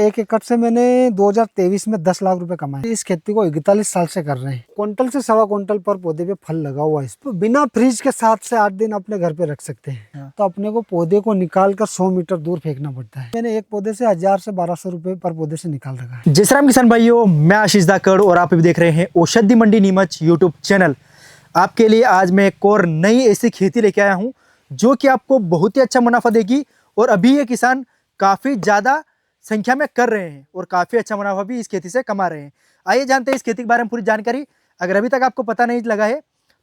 1 एकड़ से मैंने 2023 में 10 लाख रुपए कमाए। इस खेती को 41 साल से कर रहे हैं। क्विंटल से 1.25 क्विंटल पर पौधे पे फल लगा हुआ है। इस पर बिना फ्रिज के 7 से 8 दिन अपने घर पे रख सकते हैं। तो अपने को पौधे को निकाल कर 100 मीटर दूर फेंकना पड़ता है। मैंने एक पौधे से 1000 से 1200 रुपए पर पौधे से निकाल रखा है। जय श्री राम किसान भाइयों, मैं आशीष धाकड़ और आप भी देख रहे हैं औषधि मंडी नीमच यूट्यूब चैनल। आपके लिए आज मैं एक और नई ऐसी खेती लेके आया हूं जो कि आपको बहुत ही अच्छा मुनाफा देगी। और अभी ये किसान काफ़ी ज़्यादा संख्या में कर रहे हैं और काफ़ी अच्छा मुनाफा भी इस खेती से कमा रहे हैं। आइए जानते हैं इस खेती के बारे में पूरी जानकारी। अगर अभी तक आपको पता नहीं लगा है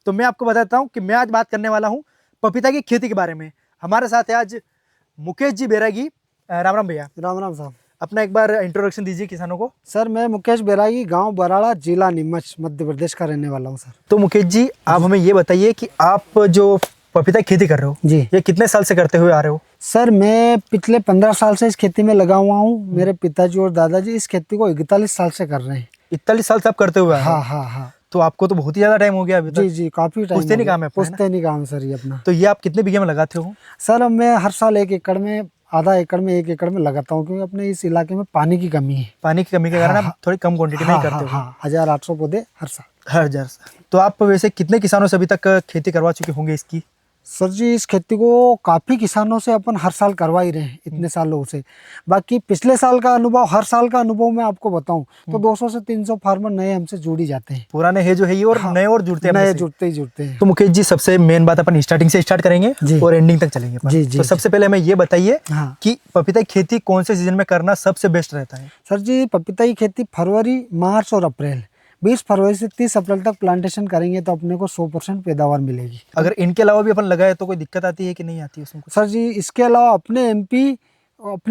तो मैं आपको बताता हूँ कि मैं आज बात करने वाला हूँ पपीता की खेती के बारे में। हमारे साथ है आज मुकेश जी बैरागी। राम राम भैया। राम राम साहब। अपना एक बार इंट्रोडक्शन दीजिए किसानों को। सर मैं मुकेश बैरागी, गांव बराड़ा, जिला नीमच, मध्य प्रदेश का रहने वाला हूं सर। तो मुकेश जी, आप हमें ये बताइए कि आप जो पपीता की खेती कर रहे हो जी, ये कितने साल से करते हुए आ रहे हो? सर मैं पिछले 15 साल से इस खेती में लगा हुआ हूँ। मेरे पिताजी और दादाजी इस खेती को 41 साल से कर रहे हैं। 41 साल से आप करते हुए आ रहे हो? हाँ। तो आपको तो बहुत ही ज्यादा टाइम हो गया अभी तक। जी, काफी टाइम। पुश्तैनी काम है अपना, है ना? पुश्तैनी काम सर ये अपना। तो ये आप कितने बीघे में लगाते हो? सर अब मैं हर साल 1 एकड़ में, आधा एकड़ में, 1 एकड़ में लगाता हूँ, क्योंकि अपने इस इलाके में पानी की कमी है। पानी की कमी के कारण आप थोड़ी कम क्वांटिटी में ही करते हो? 1800 पौधे हर साल। हर हजार से। तो आप वैसे कितने किसानों से अभी तक खेती करवा चुके होंगे इसकी? सर जी इस खेती को काफ़ी किसानों से अपन हर साल करवा ही रहे हैं इतने सालों से। बाकी पिछले साल का अनुभव, हर साल का अनुभव मैं आपको बताऊं तो 200 से 300 फार्मर नए हमसे जुड़ ही जाते हैं। पुराने है जो है ये और नए और जुड़ते हैं। नए जुड़ते हैं। तो मुकेश जी, सबसे मेन बात अपन स्टार्टिंग से स्टार्ट करेंगे और एंडिंग तक चलेंगे अपन। जी। तो सबसे पहले हमें ये बताइए हाँ। कि पपीता की खेती कौन से सीजन में करना सबसे बेस्ट रहता है? सर जी पपीता की खेती फरवरी, मार्च और अप्रैल, 20 फरवरी से 30 अप्रैल तक प्लांटेशन करेंगे तो अपने को 100% पैदावार मिलेगी। अगर इनके अलावा भी अपन लगाए तो कोई दिक्कत आती है कि नहीं आती है उसमें? सर जी इसके अलावा अपने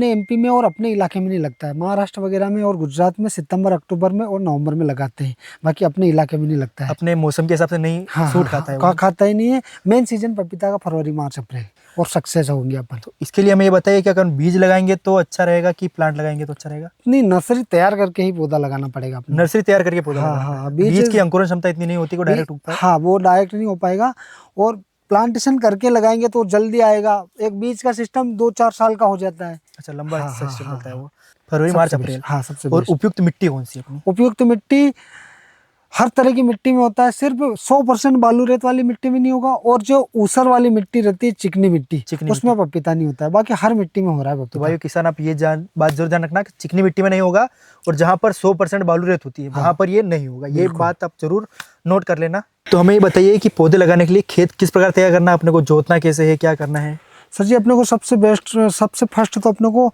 एमपी में और अपने इलाके में नहीं लगता है। महाराष्ट्र वगैरह में और गुजरात में सितंबर, अक्टूबर में और नवंबर में लगाते हैं। बाकी अपने इलाके में नहीं लगता है। अपने मौसम के हिसाब से नहीं सूट खाता है वो? खाता ही नहीं है। मेन सीजन पपीता का फरवरी, मार्च, अप्रैल और सक्सेस होंगे अपन। तो इसके लिए हमें ये बताइए कि अगर बीज लगाएंगे तो अच्छा रहेगा कि प्लांट लगाएंगे तो अच्छा रहेगा? नहीं, नर्सरी तैयार करके ही पौधा लगाना पड़ेगा अपने। नर्सरी तैयार करके पौधा लगाना है। बीज की अंकुरण क्षमता इतनी नहीं होती कि डायरेक्ट उगता है। हाँ, वो डायरेक्ट नहीं हो पाएगा। और प्लांटेशन करके लगाएंगे तो जल्दी आएगा। एक बीज का सिस्टम 2-4 साल का हो जाता है। अच्छा, लंबा सिस्टम होता है वो। फरवरी, मार्च, अप्रैल। हाँ, सबसे और उपयुक्त मिट्टी कौन सी है अपनी? उपयुक्त मिट्टी हर तरह की मिट्टी में होता है। सिर्फ 100% बालू रेत वाली मिट्टी में नहीं होगा। और जो ऊसर वाली मिट्टी रहती है, चिकनी मिट्टी, उसमें पपीता नहीं होता है। बाकी हर मिट्टी में हो रहा है पपीता। तो भाई किसान, आप ये बात जरूर ध्यान रखना कि चिकनी मिट्टी में नहीं होगा और जहाँ पर 100% बालू रेत होती है वहाँ पर ये नहीं होगा। ये बात आप जरूर नोट कर लेना। तो हमें ये बताइए कि पौधे लगाने के लिए खेत किस प्रकार तैयार करना है? अपने को जोतना कैसे है, क्या करना है? सर जी अपने को सबसे फर्स्ट तो अपने को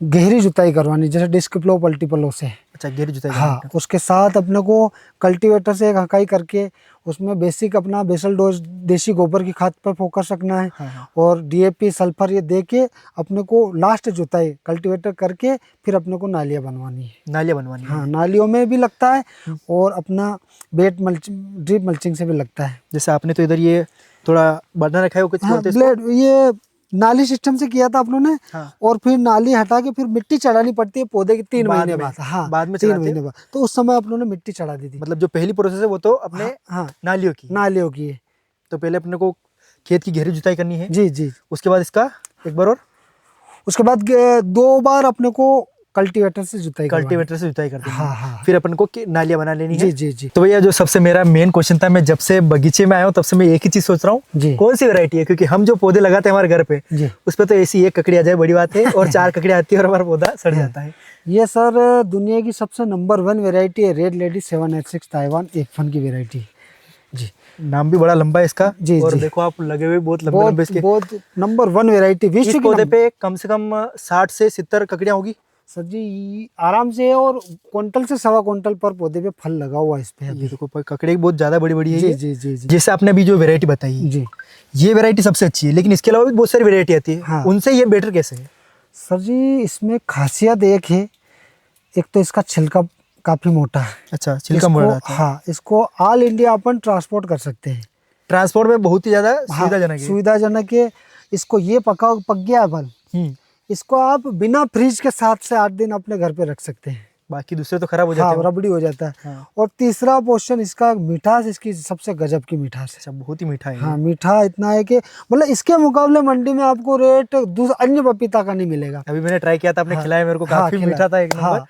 गहरी जुताई करवानी, जैसे डिस्क प्लो, पल्टीप्लो से। अच्छा, गहरी जुताई। हाँ, उसके साथ अपने को कल्टीवेटर से एक हकाई करके उसमें बेसिक अपना बेसल डोज देसी गोबर की खाद पर फोकस रखना है। हाँ। और डीएपी, सल्फर ये दे के अपने को लास्ट जुताई कल्टीवेटर करके फिर अपने को नालियाँ बनवानी है। नालियाँ बनवानी? हाँ, नालियों में भी लगता है और अपना ड्रिप मल्चिंग से भी लगता है। जैसे आपने तो इधर ये थोड़ा बना रखा है, वो कुछ बोलते हैं ब्लेड, ये नाली सिस्टम से किया था अपनों ने। हाँ। और फिर नाली हटा के फिर मिट्टी चढ़ानी पड़ती है पौधे की 3 महीने बाद। हाँ, बाद में 3 महीने बाद। तो उस समय अपनों ने मिट्टी चढ़ा दी थी। मतलब जो पहली प्रोसेस है वो तो अपने नालियों की है। तो पहले अपने को खेत की गहरी जुताई करनी है। जी। उसके बाद इसका एक बार और, उसके बाद 2 बार अपने को कल्टीवेटर से जुताई करनी है। हाँ। फिर अपन को नालियाँ बना लेनी है। जी। तो भैया, जो सबसे मेरा मेन क्वेश्चन था, मैं जब से बगीचे में आया हूँ तब से मैं एक ही चीज सोच रहा हूँ, कौन सी वैरायटी है? क्योंकि हम जो पौधे लगाते हैं हमारे घर पे उस पर तो ऐसी 1 ककड़ी आ जाए बड़ी बात है, और 4 ककड़ी आती है और हमारा पौधा सड़ जाता है। ये सर दुनिया की सबसे नंबर 1 वेराइटी है, रेड लेडी 786 ताइवान एक फन की वेराइटी। जी, नाम भी बड़ा लंबा है इसका। जी। और देखो आप लगे हुए बहुत लंबे इसके। बहुत नंबर 1 वेराइटी विश्व की। पौधे पे कम से कम 60 से 70 ककड़ियां होगी सर जी आराम से। और क्विंटल से 1.25 क्विंटल पर पौधे पे फल लगा हुआ है इस पे। ये देखो ककड़ी बहुत ज्यादा बड़ी बड़ी है। जी। जैसे आपने अभी जो वैरायटी बताई जी, ये वैरायटी सबसे अच्छी है, लेकिन इसके अलावा भी बहुत सारी वैरायटी आती है। हाँ। उनसे ये बेटर कैसे है? सर जी इसमें खासियत एक है, एक तो इसका छिलका काफी मोटा है। अच्छा, छिलका मोटा है। हाँ, इसको ऑल इंडिया अपन ट्रांसपोर्ट कर सकते हैं। ट्रांसपोर्ट में बहुत ही ज्यादा सुविधाजनक है। इसको ये पक गया फल, इसको आप बिना फ्रिज के 7 से 8 दिन अपने घर पे रख सकते हैं। बाकी दूसरे तो खराब हो जाते हाँ हैं। रबड़ी हो जाता है। हाँ। और तीसरा पोर्शन इसका मिठास, इसकी सबसे गजब की मिठास है। अच्छा, बहुत ही मीठा है हाँ ये। मीठा इतना है कि मतलब इसके मुकाबले मंडी में आपको रेट अन्य पपीता का नहीं मिलेगा। अभी मैंने ट्राई किया था, आपने हाँ, खिलाया मेरे को, हाँ, काफी मीठा था, एक नंबर। हाँ,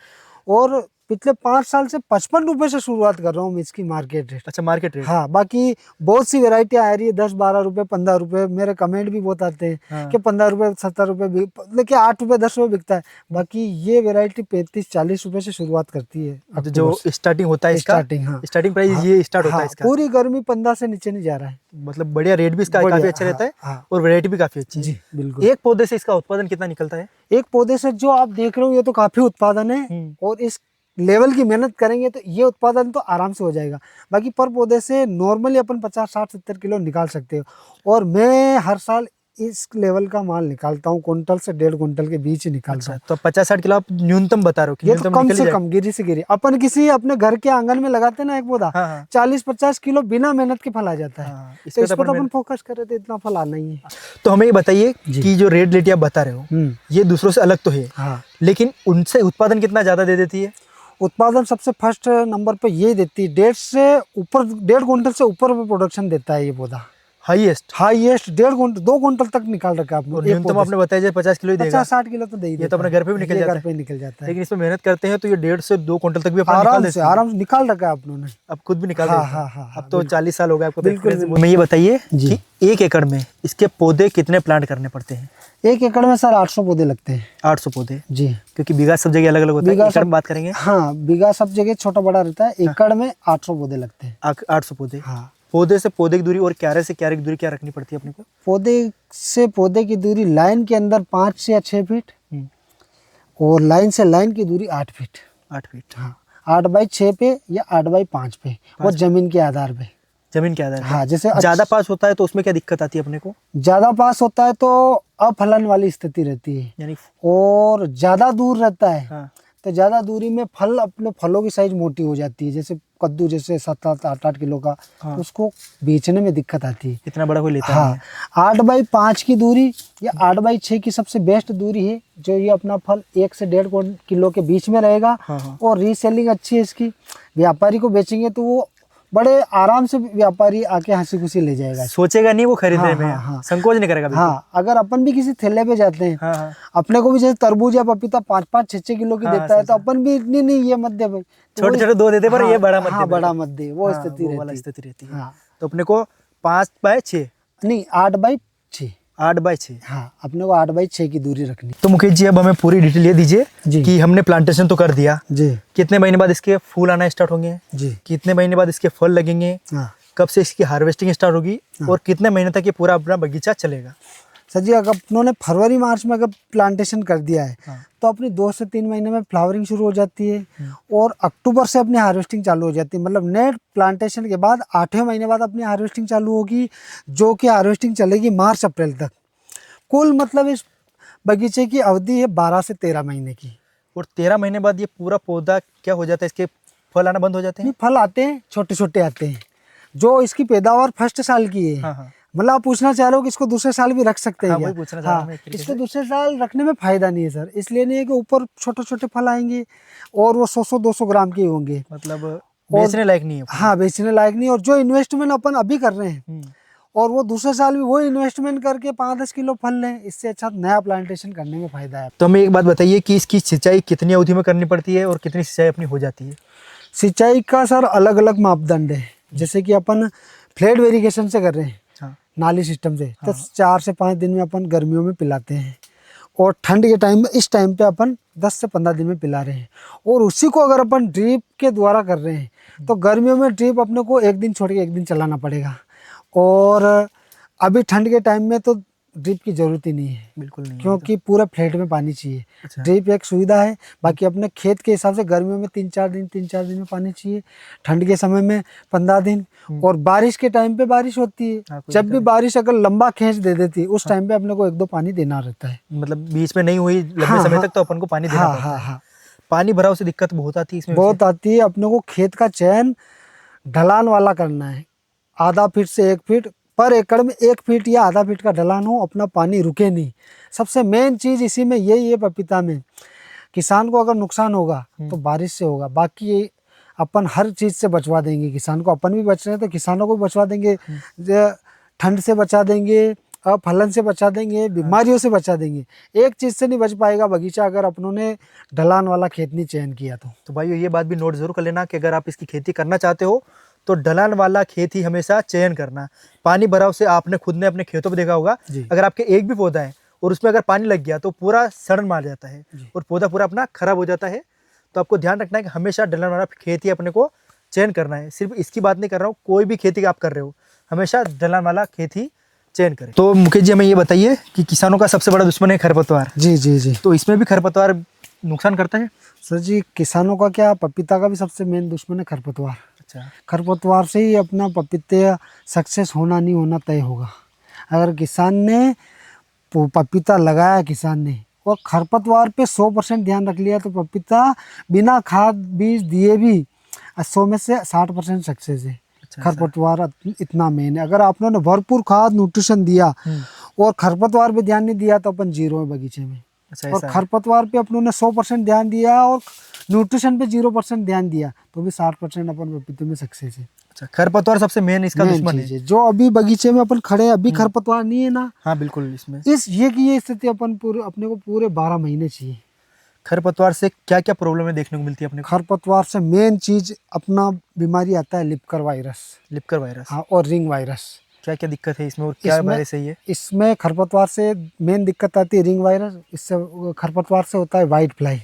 और पिछले 5 साल से 55 रुपए से शुरुआत कर रहा हूँ मैं इसकी मार्केट रेट। अच्छा, मार्केट रेट। हाँ बाकी बहुत सी वैरायटी आ रही है, 10-12 रुपए, 15 रुपए। मेरे कमेंट भी बहुत आते हैं हाँ। कि 15 रुपए, 70 रुपए, लेकिन 8 रुपए, 10 रुपए बिकता है। बाकी ये वैरायटी 35-40 रुपए से शुरुआत करती है तो जो अक्टूबर से। स्टार्टिंग होता है इसका, स्टार्टिंग, हाँ स्टार्टिंग प्राइस हाँ, ये स्टार्ट होता है हाँ, इसका। पूरी गर्मी 15 से नीचे नहीं जा रहा है। मतलब बढ़िया, रेट भी इसका बढ़िया, काफी अच्छा हाँ, रहता है हाँ। और वैरायटी भी काफी अच्छी है। जी बिल्कुल। एक पौधे से इसका उत्पादन कितना निकलता है? एक पौधे से जो आप देख रहे हो ये तो काफी उत्पादन है, और इस लेवल की मेहनत करेंगे तो ये उत्पादन तो आराम से हो जाएगा। बाकी पर पौधे से नॉर्मली अपन 50, 60, 70 किलो निकाल सकते हो। और मैं हर साल इस लेवल का माल निकालता हूँ, कुंटल से 1.5 कुंटल के बीच ही निकालता हूँ। तो 50-60 किलो आप न्यूनतम बता रहे हो कि ये तो न्यूनतम कम निकल ही से जाएगा? कम, गिरी से गिरी। अपन किसी अपने घर के आंगन में लगाते हैं ना एक पौधा, हाँ, हाँ। 40-50 किलो बिना मेहनत के फल आ जाता है। हाँ, तो इस पर तो अपन फोकस करें तो इतना फल आना ही है। तो हमें ये बताइए जी। कि जो रेट लेटी आप बता रहे हो, ये दूसरों से अलग तो है, हाँ लेकिन उनसे उत्पादन कितना ज्यादा दे देती है? उत्पादन सबसे फर्स्ट नंबर पे ये देती है, 1.5 कुंटल से ऊपर प्रोडक्शन देता है ये पौधा। हाईएस्ट? हाईएस्ट 1.5 कुंटल, 2 कुंटल तक निकाल रखा है आपने। और न्यूनतम आपने बताया जाए 50 किलो ही देगा। 50-60 किलो तो दे ही ये तो देता अपने है। घर पे भी निकल ये जाता घर है। पे ही निकल जाता है। लेकिन इसमें मेहनत करते हैं तो ये 1.5 से 2 कुंटल तक भी अपना निकाल आराम देते से, हैं। आराम से निकाल रखा है अपनों ने। अब खुद भी निकाल हाँ, देते हैं। हाँ, हाँ, अब तो बिल्कुल। 40 साल हो गए आपको तो बिल्कुल, experience। बिल्कुल। हमें ये बताइए जी। कि 1 एकड़ में इसके पौधे कितने प्लांट करने पड़ते हैं? 1 एकड़ में सर 800 पौधे लगते हैं। 800 पौधे? जी। क्योंकि बीघा सब जगह अलग अलग होता है, बीघा एकड़ में सब- बात करेंगे। हाँ बीघा सब जगह छोटा बड़ा रहता है, एकड़ में 800 पौधे लगते हैं। 800 पौधे। हाँ। पौधे से पौधे की दूरी और क्यारे से क्यारे की दूरी क्या रखनी पड़ती है अपने को? पौधे से पौधे की दूरी लाइन के अंदर 5 से 6 फीट, और लाइन से लाइन की दूरी 8 फीट। 8 फीट। हाँ 8x6 पे या 8x5 पे, और जमीन के आधार पे। जमीन के आधार पर? हाँ जैसे ज्यादा पास होता है तो उसमें क्या दिक्कत आती है अपने को? ज्यादा पास होता है तो अफलन वाली स्थिति रहती है, यानी और ज्यादा दूर रहता है हाँ। तो ज्यादा दूरी में फल, अपने फलों की साइज मोटी हो जाती है। जैसे कद्दू जैसे 7-7, 8-8 किलो का, हाँ। तो उसको बेचने में दिक्कत आती है। इतना बड़ा कोई लेता हाँ नहीं है। 8x5 की दूरी या 8x6 की सबसे बेस्ट दूरी है, जो ये अपना फल 1 से 1.5 किलो के बीच में रहेगा। हाँ, हाँ। और रीसेलिंग अच्छी है इसकी, व्यापारी को बेचेंगे तो वो बड़े आराम से व्यापारी आके हंसी खुशी ले जाएगा। सोचेगा नहीं वो खरीदने हाँ, में, हाँ, हाँ। संकोच नहीं करेगा बिल्कुल। हाँ अगर अपन भी किसी ठेले पे जाते हैं, हाँ, हाँ। अपने को भी जैसे तरबूज या पपीता 5-5, 6-6 किलो की हाँ, देता है, सही, तो अपन भी इतनी नहीं, ये मत दे भाई, तो छोटे वो- छोटे 2 देते पर हाँ, ये बड़ा मत दे हाँ मेरे बड़ा को। मत दे, वो हाँ, स्थिति वो वाला रहती स्थिति रहती है। हाँ तो अपने को 5x6, नहीं 8x6। 8x6। हाँ अपने को 8x6 की दूरी रखनी। तो मुकेश जी अब हमें पूरी डिटेल ये दीजिए जी। कि हमने प्लांटेशन तो कर दिया, जी कितने महीने बाद इसके फूल आना स्टार्ट होंगे, जी। कितने महीने बाद इसके फल लगेंगे, हाँ कब से इसकी हार्वेस्टिंग स्टार्ट होगी, और कितने महीने तक ये पूरा अपना बगीचा चलेगा? सर जी, अगर अपनों ने फरवरी मार्च में अगर प्लांटेशन कर दिया है, हाँ। तो अपनी 2 से 3 महीने में फ्लावरिंग शुरू हो जाती है, और अक्टूबर से अपनी हार्वेस्टिंग चालू हो जाती है। मतलब नेट प्लांटेशन के बाद 8वें महीने बाद अपनी हार्वेस्टिंग चालू होगी, जो कि हार्वेस्टिंग चलेगी मार्च अप्रैल तक। कुल मतलब इस बगीचे की अवधि है 12 से 13 महीने की। और 13 महीने बाद ये पूरा पौधा क्या हो जाता है, इसके फल आना बंद हो जाते हैं? नहीं, फल आते हैं, छोटे छोटे आते हैं। जो इसकी पैदावार फर्स्ट साल की है, हाँ, हाँ। मतलब आप पूछना चाह रहे हो कि इसको दूसरे साल भी रख सकते हैं हाँ, क्या? वही पूछना चाह रहा हूँ मैं एक तरीके इसको से। दूसरे साल रखने में फायदा नहीं है सर, इसलिए नहीं है कि ऊपर छोटे छोटे फल आएंगे और वो 100-200 ग्राम के होंगे। मतलब बेचने लायक नहीं है। हाँ बेचने लायक नहीं। और जो इन्वेस्टमेंट अपन अभी कर रहे हैं, और वो दूसरे साल भी वो इन्वेस्टमेंट करके 5-10 किलो फल लें, इससे अच्छा नया प्लांटेशन करने में फायदा है। तो हमें एक बात बताइए कि इसकी सिंचाई कितनी अवधि में करनी पड़ती है और कितनी सिंचाई अपनी हो जाती है? सिंचाई का सर अलग अलग मापदंड है। जैसे कि अपन फ्लैट वेरिगेशन से कर रहे हैं, हाँ। नाली सिस्टम से, तो 4 से 5 दिन में अपन गर्मियों में पिलाते हैं, और ठंड के टाइम में इस टाइम पे अपन 10 से 15 दिन में पिला रहे हैं। और उसी को अगर अपन ड्रिप के द्वारा कर रहे हैं, तो गर्मियों में ड्रिप अपने को 1 दिन छोड़ के 1 दिन चलाना पड़ेगा, और अभी ठंड के टाइम में तो ड्रिप की जरूरत ही नहीं है, बिल्कुल नहीं, क्योंकि पूरा फ्लैट में पानी चाहिए। अच्छा। ड्रिप एक सुविधा है, बाकी अपने खेत के हिसाब से गर्मियों में 3-4 दिन में पानी चाहिए, ठंड के समय में 15 दिन, और बारिश के टाइम पे बारिश होती है। हाँ, कोई जब भी बारिश अगर लंबा खींच दे देती है, उस टाइम पे अपने को 1-2 पानी देना रहता है। मतलब बीच में नहीं हुई लंबे हाँ, समय हाँ। तक तो अपन को पानी देना हाँ पड़ता हाँ है। हाँ पानी भराव से दिक्कत बहुत आती है इसमें। बहुत आती है। अपने को खेत का चयन ढलान वाला करना है, आधा फीट से 1 फीट पर एकड़ में, 1 फीट या आधा फीट का ढलान हो, अपना पानी रुके नहीं। सबसे मेन चीज़ इसी में यही है पपीता में, किसान को अगर नुकसान होगा तो बारिश से होगा, बाकी ये अपन हर चीज़ से बचवा देंगे किसान को। अपन भी बच रहे हैं तो किसानों को भी बचवा देंगे, ठंड से बचा देंगे, फलन से बचा देंगे, बीमारियों से बचा देंगे। एक चीज़ से नहीं बच पाएगा बगीचा, अगर अपनों ने ढलान वाला खेत नहीं चयन किया तो भाइयों ये बात भी नोट जरूर कर लेना कि अगर आप इसकी खेती करना चाहते हो तो ढलान वाला खेत ही हमेशा चयन करना। पानी भराव से आपने खुद ने अपने खेतों में देखा होगा, अगर आपके एक भी पौधा है और उसमें अगर पानी लग गया तो पूरा सड़न मार जाता है और पौधा पूरा अपना खराब हो जाता है। तो आपको ध्यान रखना है कि हमेशा ढलान वाला खेत ही अपने को चयन करना है। सिर्फ इसकी बात नहीं कर रहा हूँ, कोई भी खेती आप कर रहे हो हमेशा ढलान वाला खेत ही चयन करें। तो मुकेश जी हमें ये बताइए कि किसानों का सबसे बड़ा दुश्मन है खरपतवार। जी जी जी। तो इसमें भी खरपतवार नुकसान करता है? सर जी, किसानों का क्या, पपीता का भी सबसे मेन दुश्मन है खरपतवार। अच्छा। खरपतवार से ही अपना पपीते सक्सेस होना नहीं होना तय होगा। अगर किसान ने पपीता लगाया किसान ने और खरपतवार पे 100% ध्यान रख लिया तो पपीता बिना खाद बीज दिए भी 100 में से 60% सक्सेस है। खरपतवार इतना मेन है। अगर आपने भरपूर खाद न्यूट्रिशन दिया और खरपतवार पे ध्यान नहीं दिया तो अपन जीरो है बगीचे में। और खरपतवार पे अपनों ने 100% ध्यान दिया और न्यूट्रिशन पे 0% ध्यान दिया तो भी 60% अपन पपीते में सक्सेस है। अच्छा, खरपतवार सबसे मेन इसका दुश्मन है। जो अभी बगीचे में अपन खड़े हैं अभी खरपतवार नहीं है ना। हाँ बिल्कुल। इसमें ये स्थिति अपन अपने को पूरे 12 महीने चाहिए। खरपतवार से क्या क्या प्रॉब्लम देखने को मिलती है अपने को? खरपतवार से मेन चीज अपना बीमारी आता है लिपकर वायरस। लिपकर वायरस, हाँ, और रिंग वायरस। क्या क्या दिक्कत है इसमें और क्या वायरस है ये? इसमें खरपतवार से मेन दिक्कत आती है रिंग वायरस। इससे खरपतवार से होता है वाइट फ्लाई।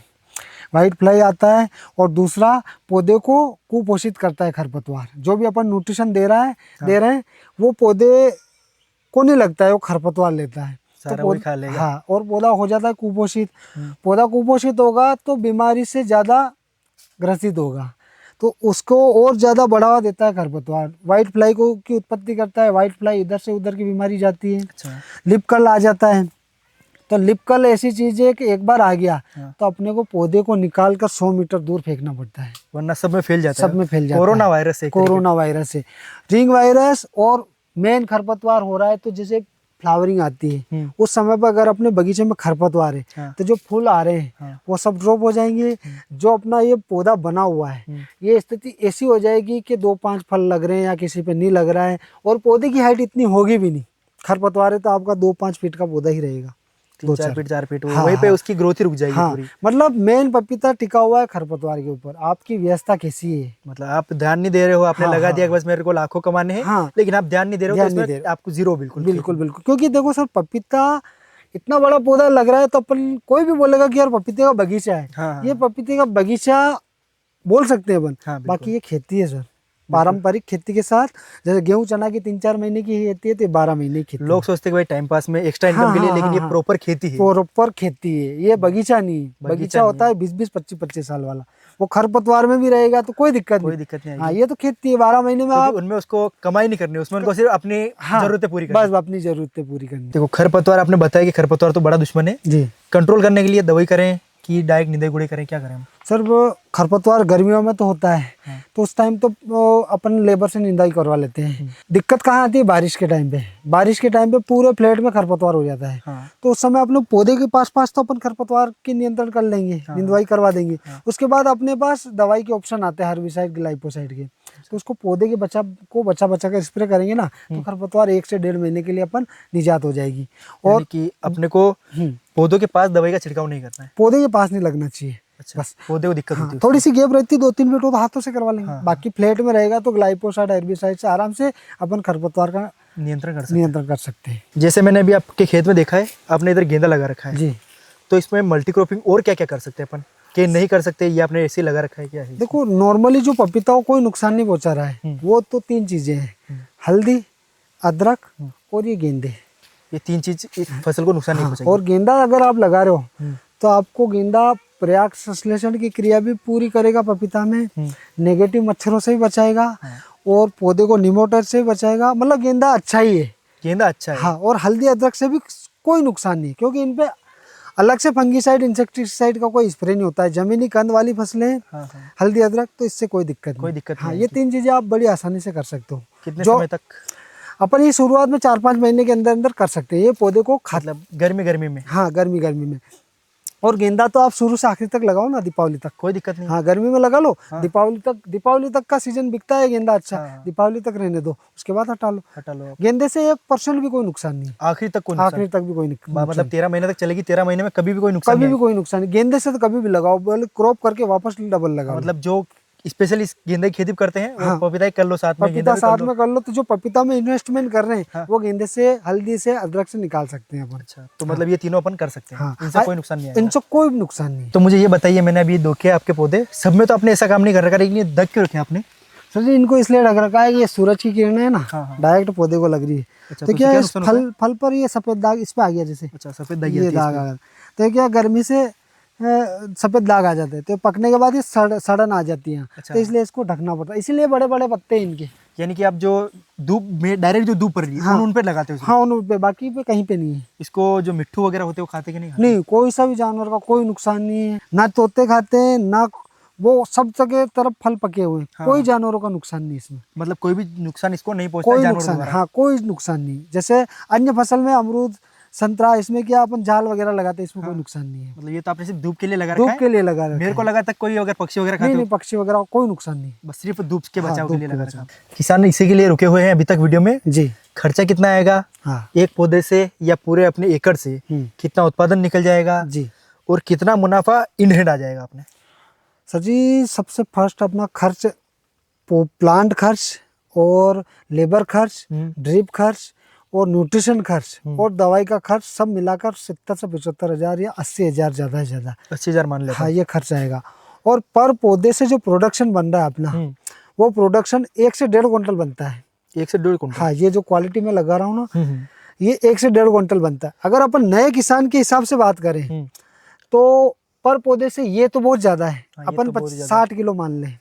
वाइट फ्लाई आता है और दूसरा पौधे को कुपोषित करता है खरपतवार। जो भी अपन न्यूट्रिशन दे रहे हैं वो पौधे को नहीं लगता है, वो खरपतवार लेता है सारा वही खा लेगा। हाँ, और पौधा हो जाता है कुपोषित। पौधा कुपोषित होगा तो बीमारी से ज़्यादा ग्रसित होगा, तो उसको और ज़्यादा बढ़ावा देता है खरपतवार। वाइट फ्लाई को की उत्पत्ति करता है। वाइट फ्लाई इधर से उधर की बीमारी जाती है। अच्छा। लिपकल आ जाता है। तो लिपकल ऐसी चीज़ है कि एक बार आ गया तो अपने को पौधे को निकाल कर 100 मीटर दूर फेंकना पड़ता है, वरना सब में फैल जाता है। सब में फैल जाता है। कोरोना वायरस है। कोरोना वायरस है, रिंग वायरस। और मेन खरपतवार हो रहा है तो जैसे फ्लावरिंग आती है उस समय पर अगर अपने बगीचे में खरपतवार है तो जो फूल आ रहे हैं वो सब ड्रॉप हो जाएंगे। जो अपना ये पौधा बना हुआ है ये स्थिति ऐसी हो जाएगी कि 2-5 फल लग रहे हैं या किसी पे नहीं लग रहा है और पौधे की हाइट इतनी होगी भी नहीं। खरपतवार है तो आपका 2-5 फीट का पौधा ही रहेगा, 4 फीट वहीं पे उसकी ग्रोथ ही रुक जाएगी पूरी। मतलब मेन पपीता टिका हुआ है खरपतवार के ऊपर। आपकी व्यवस्था कैसी है? मतलब आप ध्यान नहीं दे रहे हो, आपने लगा दिया कि बस मेरे को लाखों कमाने हैं, लेकिन आप ध्यान नहीं दे रहे हो तो इसमें आपको जीरो। बिल्कुल बिल्कुल बिल्कुल। क्योंकि देखो सर, पपीता इतना बड़ा पौधा लग रहा है तो अपन कोई भी बोलेगा कि यार पपीते का बगीचा है। ये पपीते का बगीचा बोल सकते हैं अपन, बाकी ये खेती है सर। पारंपरिक खेती के साथ, जैसे गेहूं चना की 3-4 महीने की खेती है तो 12 महीने की खेती। लोग सोचते हैं भाई टाइम पास में एक्स्ट्रा इनकम के लिए, लेकिन ये प्रॉपर खेती है। प्रॉपर खेती है, ये बगीचा नहीं है। बगीचा होता है 20-20, 25-25 साल वाला। वो खरपतवार में भी रहेगा तो कोई दिक्कत नहीं। हाँ, ये तो खेती है 12 महीने में। आप उनमें उसको कमाई नहीं करनी, उसमें उनको सिर्फ अपनी जरूरतें पूरी करनी। बस अपनी जरूरतें पूरी करनी। देखो खरपतवार आपने बताया कि खरपतवार तो बड़ा दुश्मन है जी। कंट्रोल करने के लिए दवाई करें कि डायरेक्ट निदाई गुड़ाई करें, क्या करें? सर वो खरपतवार गर्मियों में तो होता है तो उस टाइम तो अपन लेबर से निदाई करवा लेते हैं। दिक्कत कहाँ आती है? बारिश के टाइम पे। बारिश के टाइम पे पूरे फ्लैट में खरपतवार हो जाता है तो उस समय अपने पौधे के पास तो अपन खरपतवार की नियंत्रण कर लेंगे, निदाई करवा देंगे। उसके बाद अपने पास दवाई के ऑप्शन आते हैं, हर्बिसाइड, ग्लाइफोसाइड के। तो उसको पौधे के बचा कर स्प्रे करेंगे ना तो खरपतवार 1 से 1.5 महीने के लिए अपन निजात हो जाएगी। और कि अपने को पौधों के पास दवाई का छिड़काव नहीं करना है, पौधे के पास नहीं लगना चाहिए। अच्छा, बस पौधे को दिक्कत होती है। थोड़ी सी गैप रहती है 2-3 फीट, तो हाथों से करवा लेंगे। बाकी फ्लैट में रहेगा तो ग्लाइफोसाइड, हर्बिसाइड से आराम से अपन खरपतवार का नियंत्रण कर सकते हैं। जैसे मैंने अभी आपके खेत में देखा है, आपने इधर गेंदा लगा रखा है जी, तो इसमें मल्टी क्रॉपिंग और क्या क्या कर सकते हैं अपन, कि नहीं कर सकते, ये आपने ऐसे लगा रखा है? क्या है? देखो नॉर्मली जो पपीता को कोई नुकसान नहीं पहुंचा रहा है वो तो 3 चीजें हैं, हल्दी, अदरक और ये गेंदे। ये 3 चीज फसल को नुकसान नहीं पहुंचाएगी। और गेंदा अगर आप लगा रहे हो तो आपको गेंदा पर्याप्त संश्लेषण की क्रिया भी पूरी करेगा पपीता में, नेगेटिव मच्छरों से भी बचाएगा और पौधे को निमोटर से भी बचाएगा। मतलब गेंदा अच्छा ही है, गेंदा अच्छा है। हाँ, और हल्दी अदरक से भी कोई नुकसान नहीं, क्योंकि इन पे अलग से फंगीसाइड, इंसेक्टिसाइड का कोई स्प्रे नहीं होता है। जमीनी कंद वाली फसलें हल्दी अदरक, तो इससे कोई दिक्कत नहीं। हाँ, ये 3 चीजें आप बड़ी आसानी से कर सकते हो। कितने समय तक? अपन ये शुरुआत में 4-5 महीने के अंदर अंदर कर सकते हैं। ये पौधे को मतलब गर्मी में? हाँ, गर्मी में। और गेंदा तो आप शुरू से आखिर तक लगाओ ना, दीपावली तक। कोई दिक्कत नहीं। हाँ, गर्मी में लगा लो, हाँ। दीपावली तक का सीजन बिकता है गेंदा अच्छा। हाँ। दीपावली तक रहने दो, उसके बाद हटा लो। हटा लो आप। गेंदे से 1% भी कोई नुकसान नहीं, आखिरी तक कोई नुकसान आखिर तक भी कोई नुकसान, मतलब 13 महीने तक चलेगी, 13 महीने में कभी भी कोई नुकसान कभी नहीं भी कोई नुकसान नहीं। गेंदे से तो कभी भी लगाओ, बोले क्रॉप करके वापस डबल आएगा। लगाओ। मतलब जो स्पेशली इस गेंदे की खेती करते हैं वो हाँ। पपीता ही कर लो साथ में, गेंदा पपीता भी साथ कर लो। में कर लो, तो जो पपीता में इन्वेस्टमेंट कर रहे हैं हाँ। वो गेंदे से, हल्दी से, अदरक से निकाल सकते हैं अपन। अच्छा, तो मतलब ये तीनों अपन कर सकते हैं। हाँ, इनसे कोई नुकसान नहीं आएगा। इनसे कोई भी नुकसान नहीं। तो मुझे ये बताइए, मैंने अभी देखे आपके पौधे, सब में तो आपने ऐसा काम नहीं कर रखा, लेकिन ये ढक क्यों रखे आपने? सर जी, इनको इसलिए ढक रखा है कि ये सूरज की किरणें है ना, हाँ, हाँ। डायरेक्ट पौधे को लग रही है। अच्छा, तो तो क्या इससे क्या इस नुकसान होता है? फल पर ये सफेद दाग इस पे आ गया, जैसे अच्छा, सफेद दाग ये दाग आ गया, तो ये क्या गर्मी से सफेद दाग आ जाते हैं, तो पकने के बाद ये सड़न आ जाती है। अच्छा। तो इसलिए इसको ढकना पड़ता है, इसीलिए बड़े बड़े पत्ते हैं इनके। यानी कि आप जो धूप में डायरेक्ट जो धूप पड़ रही है हाँ। उन पे लगाते हो इसको? हाँ, उन पे, बाकी पे कहीं पे नहीं है। इसको जो मिट्ठू वगैरह होते हैं वो खाते कि नहीं खाते? नहीं, कोई सा भी जानवर का कोई नुकसान नहीं है, ना तोते खाते हैं, ना वो सब जगह तरफ फल पके हुए हैं। हाँ। कोई जानवरों का नुकसान नहीं इसमें, मतलब कोई भी नुकसान इसको नहीं पहुंचता कोई जानवरों नुकसान, द्वारा? हाँ, कोई नुकसान नहीं। जैसे अन्य फसल में अमरूद, संतरा, इसमें क्या अपन जाल वगैरह लगाते हैं, इसमें कोई नुकसान नहीं है। मतलब ये तो आपने सिर्फ धूप के लिए लगा रखा धूप है? के लिए लगा रखा मेरे को है। लगा था कोई अगर पक्षी वगैरह खाते नहीं हो, नहीं, पक्षी वगैरह कोई नुकसान नहीं। बस सिर्फ धूप के हाँ, बचाव के धूप लिए के लगा बचाव। रखा। किसान इसी के लिए रुके हुए हैं अभी तक वीडियो में। जी। खर्चा कितना आएगा हाँ। एक पौधे से या पूरे अपने एकड़ से, कितना उत्पादन निकल जाएगा जी और कितना मुनाफा इन हैंड आ जाएगा अपने? सर जी, सबसे फर्स्ट अपना खर्च, प्लांट खर्च और लेबर खर्च, ड्रिप खर्च और न्यूट्रिशन खर्च और दवाई का खर्च सब मिलाकर 70 से 75 हजार या 80 हजार ज़्यादा से ज़्यादा। 80,000 मान लेते हाँ, हैं। ये खर्च आएगा। और पर पौधे से जो प्रोडक्शन बन रहा है अपना, वो प्रोडक्शन 1 से 1.5 क्विंटल बनता है। 1 से 1.5 कुंटल? हाँ, ये जो क्वालिटी में लगा रहा हूँ ना, हम्म। ये 1 से 1.5 क्विंटल बनता है। अगर अपन नए किसान के हिसाब से बात करें तो पर पौधे से ये तो बहुत ज्यादा है। हाँ, ये अपन तो बहुत ज्यादा 60 किलो मान लें,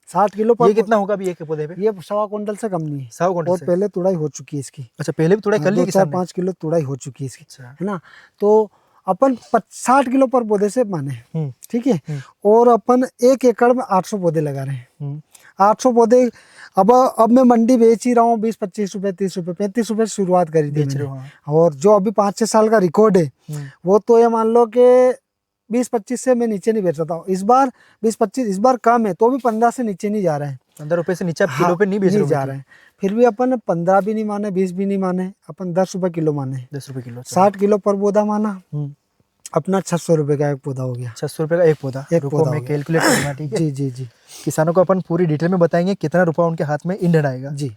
60 किलो पर ये कितना होगा अभी एक पौधे पे? ये 1.25 क्विंटल से कम नहीं है। 1.25 क्विंटल और से? पहले तुड़ाई हो चुकी है इसकी। अच्छा, पहले भी थोड़ा कर लिया किसान ने? 5 किलो तुड़ाई हो चुकी है इसकी, अच्छा। है ना। तो अपन 60 किलो पर पौधे से माने, ठीक है। और अपन 1 एकड़ में 800 पौधे लगा रहे हैं। 800 पौधे, अब मैं मंडी बेच ही रहा हूँ 20-25 रुपए, 30 रुपए, 35 रुपए से शुरुआत करी थी बेच रहे मैंने। हो? और जो अभी 5-6 साल का रिकॉर्ड है वो तो ये मान लो कि 20-25 से मैं नीचे नहीं बेच रहा हूँ। इस बार 20-25, इस बार कम है तो भी 15 से नीचे नहीं जा रहा है। 15 रुपए से नीचे आप हाँ, किलो पे नहीं बेच रहे हो? जा रहे हैं। फिर भी अपन 15 भी नहीं माने, 20 भी नहीं माने, अपन 10 रुपए किलो माने। 10 रुपए किलो? 60 किलो पर पौधा माना, अपना 600 रुपए का एक पौधा हो गया। 600 रुपए का एक पौधा? एक रुको पौधा मैं हो गया। कैलकुलेट करना, ठीक है? जी जी जी किसानों को अपन पूरी डिटेल में बताएंगे कितना रुपया उनके हाथ में ईंधन आएगा। जी।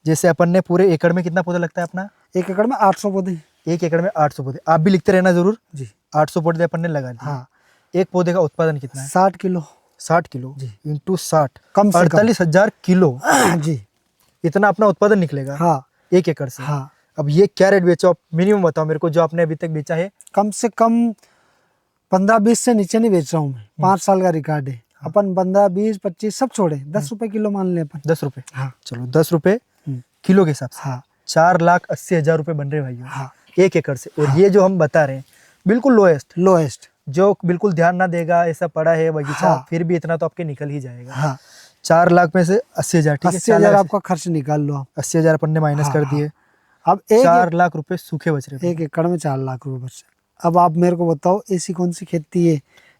जैसे अपन ने पूरे एकड़ में कितना पौधा लगता है अपना? 1 एकड़ में 800 पौधे। 1 एकड़ में 800 पौधे। आप भी लिखते रहना जरूर। जी। 800 पौधे अपन ने लगा दिए। हाँ। एक पौधे का उत्पादन कितना है? 60 किलो। 60 किलो जी। इंटू 60, कम से कम 48,000 किलो जी। इतना अपना उत्पादन निकलेगा। हाँ। 1 एकड़ से। हाँ। अब ये क्या रेट बेचो आप, मिनिमम बताओ मेरे को, जो आपने अभी तक बेचा है। कम से कम 15-20 से नीचे नहीं बेच रहा हूँ मैं। 5 साल का रिकॉर्ड है। अपन 15-20-25 सब छोड़े, 10 रुपए किलो मान ले अपन। 10 रुपए? हाँ। चलो 10 रुपए किलो के हिसाब से हाँ। 4,80,000 रुपए बन रहे भाइयों। हाँ। 1 एकड़ से। और ये जो हम बता रहे हैं बिल्कुल लोएस्ट, जो बिल्कुल ध्यान ना देगा, ऐसा पड़ा है बगीचा, हाँ। फिर भी इतना तो आपके निकल ही जाएगा। हाँ। 4 लाख में से 80,000, ठीक है? 80,000 आपका खर्च निकाल लो आप। 80,000 अपन ने माइनस कर दिए। अब 4 लाख रुपए सूखे बच रहे। 1 एकड़ में 4 लाख रुपए बच रहे। अब आप मेरे को बताओ, ऐसी कौन सी खेती है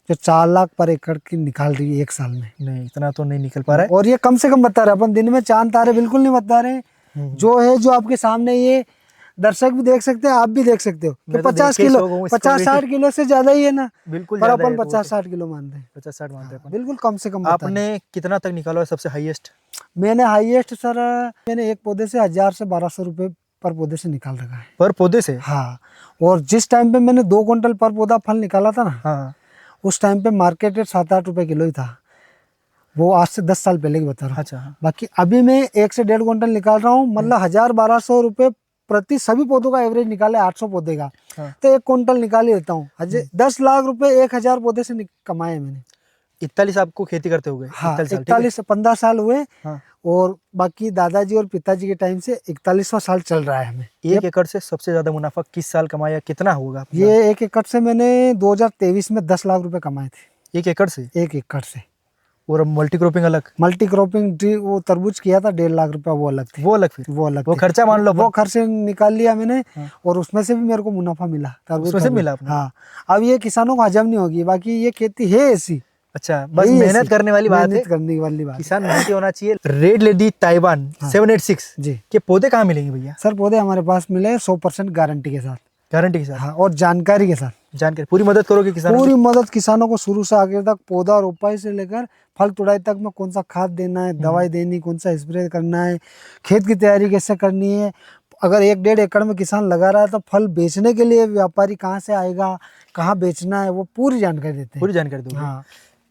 जो 4 लाख पर एकड़ की निकाल रही है 1 साल में? नहीं, इतना तो नहीं निकल पा रहा है। और ये कम से कम बता रहे, अपन दिन में चांद तारे बिल्कुल नहीं बता रहे। जो है, जो आपके सामने, ये दर्शक भी देख सकते हैं, आप भी देख सकते हो कि 50 किलो, 50-60 किलो से ज्यादा ही है ना। बिल्कुल पर ज्यादा अपन है, तो 50-60 किलो मानते हैं। 50-60 मानते हैं अपन। बिल्कुल कम से कम बता रहे। आपने कितना तक निकाला है सबसे हाईएस्ट? मैंने हाईएस्ट सर, मैंने एक पौधे से 1000 से 1200 रुपए पर पौधे से निकाल रखा है। पर पौधे से? हाँ। और जिस टाइम पे मैंने 2 क्विंटल पर पौधा फल निकाला था ना, हाँ। उस टाइम पे मार्केट रेट 7-8 रुपए किलो ही था। वो आज से 10 साल पहले की बता रहा हूँ। अच्छा। हाँ। बाकी अभी मैं 1 से 1.5 क्विंटल निकाल रहा हूँ, मतलब 1000-1200 रुपए प्रति सभी पौधों का एवरेज निकाले, 800 पौधे का। हाँ। तो 1 क्विंटल निकाल ही लेता हूँ। 10 लाख रुपए 1000 पौधे से कमाए मैंने। 41 आपको खेती करते हुए? हाँ, 41 साल, ठीक है? 41-15 साल हुए। हाँ। और बाकी दादाजी और पिताजी के टाइम से 41वां साल चल रहा है हमें। 1 एकड़ से सबसे ज्यादा मुनाफा किस साल कमाया, कितना होगा आपका? ये 1 एकड़ से मैंने 2023 में 10 लाख रुपए कमाए थे। 1 एकड़ से? 1 एकड़ से और मल्टी क्रॉपिंग अलग, मल्टी क्रॉपिंग वो तरबूज किया था 1.5 लाख रुपया, वो अलग थे। वो अलग, फिर वो अलग वो थे। खर्चा मान लो वो खर्चे निकाल लिया मैंने, हाँ। और उसमें से भी मेरे को मुनाफा मिला, तरबूज उसमें का से भी। मिला आपने? हाँ। अब ये किसानों को हजम नहीं होगी, बाकी ये खेती है ऐसी, अच्छा, बस यही मेहनत ऐसी, करने वाली बात है, मेहनत करने वाली बात है। किसान मेहनती होना चाहिए। रेड लेडी ताइवान हाँ। 786 जी के पौधे कहाँ मिलेंगे भैया? सर, पौधे हमारे पास मिले 100% गारंटी के साथ। गारंटी के साथ? हाँ, और जानकारी के साथ। जानकारी पूरी मदद करोगे किसानों पूरी की? मदद किसानों को शुरू से आगे तक, पौधा रोपाई से लेकर फल तुड़ाई तक में कौन सा खाद देना है, दवाई देनी, कौन सा स्प्रे करना है, खेत की तैयारी कैसे करनी है। अगर 1-1.5 एकड़ में किसान लगा रहा है तो फल बेचने के लिए व्यापारी कहाँ से आएगा, कहाँ बेचना है, वो पूरी जानकारी देते हैं। पूरी जानकारी दोगे? हाँ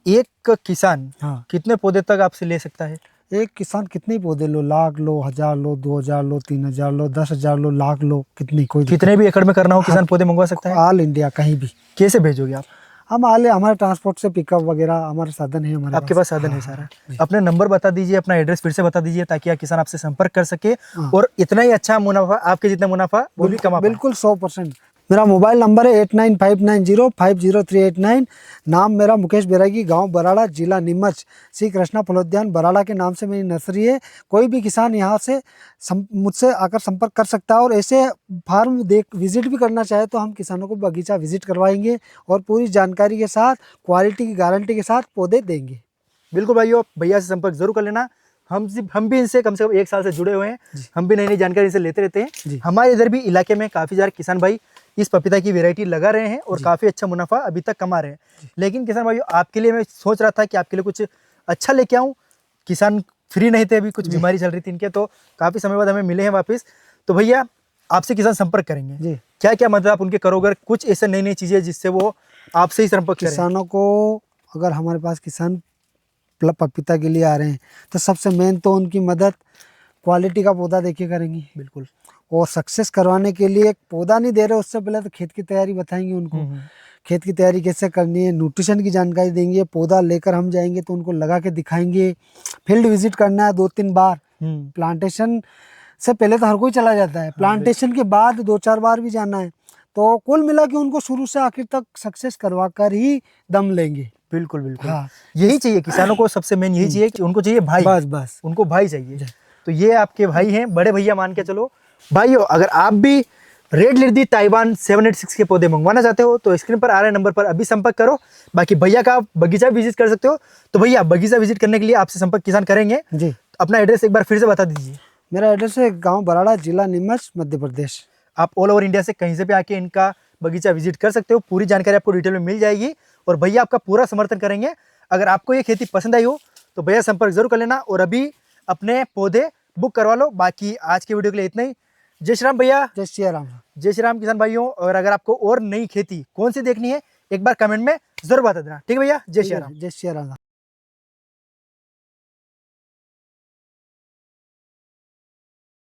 एक किसान हाँ। कितने पौधे तक आपसे ले सकता है? एक किसान कितने पौधे लो, 1,00,000 लो, 1,000 लो, 2,000 लो, 3,000 लो, 10,000 लो, लाख लो, कितनी, कोई कितने भी एकड़ में करना हो किसान पौधे मंगवा सकता है? ऑल इंडिया कहीं भी। कैसे भेजोगे आप? हम आले, हमारे ट्रांसपोर्ट से पिकअप वगैरह हमारे साधन है, हमारे आपके पास साधन है हाँ, सारा? जी। अपने नंबर बता दीजिए, अपना एड्रेस फिर से बता दीजिए, ताकि आप किसान आपसे संपर्क कर सके हाँ। और इतना ही अच्छा मुनाफा, आपके जितना मुनाफा वो भी कमा पाए। बिल्कुल 100%। मेरा मोबाइल नंबर है 8959050389। नाम मेरा मुकेश बैरागी, गांव बराड़ा, जिला नीमच, श्री कृष्णा फलोद्यान बराड़ा के नाम से मेरी नर्सरी है। कोई भी किसान यहाँ से मुझसे आकर संपर्क कर सकता है, और ऐसे फार्म विजिट भी करना चाहे तो हम किसानों को बगीचा विजिट करवाएंगे और पूरी जानकारी के साथ, क्वालिटी की गारंटी के साथ पौधे देंगे। बिल्कुल भाइयों, भैया से संपर्क जरूर कर लेना। हम भी इनसे कम से कम 1 साल से जुड़े हुए हैं, हम भी नई नई जानकारी इनसे लेते रहते हैं। हमारे इधर भी इलाके में काफ़ी सारे किसान भाई इस पपीता की वैरायटी लगा रहे हैं और काफ़ी अच्छा मुनाफा अभी तक कमा रहे हैं। लेकिन किसान भाइयों, आपके लिए मैं सोच रहा था कि आपके लिए कुछ अच्छा लेके आऊँ। किसान फ्री नहीं थे, अभी कुछ बीमारी चल रही थी इनके, तो काफ़ी समय बाद हमें मिले हैं वापस। तो भैया, आपसे किसान संपर्क करेंगे जी। क्या क्या मदद आप उनके करोगे? कुछ ऐसे नई नई चीज़ें जिससे वो आपसे ही संपर्क करें। किसानों को, अगर हमारे पास किसान पपीता के लिए आ रहे हैं तो सबसे मेन तो उनकी मदद क्वालिटी का पौधा देखिए करेंगे। बिल्कुल। और सक्सेस करवाने के लिए, पौधा नहीं दे रहे उससे पहले तो खेत की तैयारी बताएंगे उनको, खेत की तैयारी कैसे करनी है, न्यूट्रिशन की जानकारी देंगे। पौधा लेकर हम जाएंगे तो उनको लगा के दिखाएंगे। फील्ड विजिट करना है 2-3 बार। प्लांटेशन से पहले तो हर कोई चला जाता है, प्लांटेशन के बाद 2-4 बार भी जाना है। तो कुल मिला के उनको शुरू से आखिर तक सक्सेस करवा कर ही दम लेंगे। बिल्कुल बिल्कुल। हाँ। यही चाहिए किसानों को, सबसे मेन यही चाहिए कि उनको चाहिए भाई। बस उनको भाई चाहिए। तो ये आपके भाई हैं, बड़े भैया मान के चलो। भाइयों, अगर आप भी रेड लेडी ताइवान 786 के पौधे मंगवाना चाहते हो तो स्क्रीन पर आ रहे नंबर पर अभी संपर्क करो। बाकी भैया का बगीचा विजिट कर सकते हो। तो भैया, बगीचा विजिट करने के लिए आपसे संपर्क किसान करेंगे जी। अपना एड्रेस एक बार फिर से बता दीजिए। मेरा एड्रेस है गांव बराड़ा, जिला नीमच, मध्य प्रदेश। आप ऑल ओवर इंडिया से कहीं से भी आके इनका बगीचा विजिट कर सकते हो। पूरी जानकारी आपको डिटेल में मिल जाएगी और भैया आपका पूरा समर्थन करेंगे। अगर आपको ये खेती पसंद आई हो तो भैया संपर्क जरूर कर लेना और अभी अपने पौधे बुक करवा लो। बाकी आज के वीडियो के लिए इतना ही। जय श्री राम भैया। जय श्री राम। जय श्री राम किसान भाइयों। और अगर आपको और नई खेती कौन सी देखनी है, एक बार कमेंट में जरूर बता देना। ठीक है भैया, जय श्री राम। जय श्री राम।